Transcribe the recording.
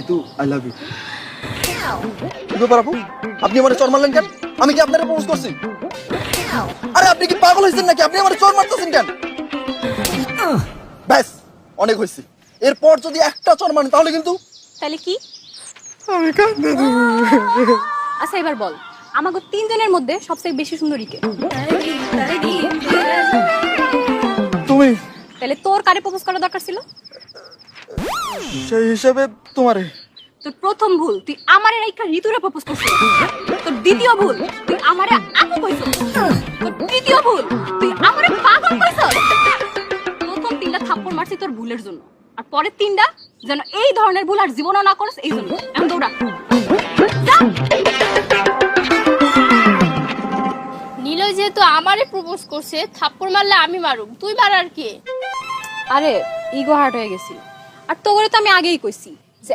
Ritu I love you. কি ব্যাপার আপু, আপনি আমার চর মারলেন কেন? আমি কি আপনার প্রপোজ করছি? আরে আপনি কি পাগল হয়েছেন নাকি? আপনি আমার চর মারতেছেন কেন? ব্যাস, অনেক হয়েছে। এরপর যদি একটা চর মারেন তাহলে কিন্তু তাহলে কি? আমি কাঁদতে দেব। আচ্ছা এবার বল, আমাকে তিনজনের মধ্যে সবথেকে বেশি সুন্দরী কে? তুমি তাহলে তোর কারে প্রপোজ করা দরকার ছিল? সেই হিসাবে তোমারে। তোর প্রথম ভুল, তুই আমারে রাইখা ঋতুরে প্রপোজ করছিস। তোর দ্বিতীয় ভুল, তুই আমারে আপু কইছস। তোর তৃতীয় ভুল, তুই আমারে পাগল কইছস। প্রথম তিনটা থাপ্পড় মারছি তোর ভুলের জন্য, আর পরের তিনটা যেন এই ধরনের ভুল আর জীবনও না করিস এই জন্য। এখন দৌড়া। নীলয় যেহেতু আমারে প্রপোজ করছে, থাপ্পড় মারলে আমি মারুম, তুই মারার কে? আরে ইগো হার্ট হয়ে গেছি। আর তোরে তো আমি আগেই কইছি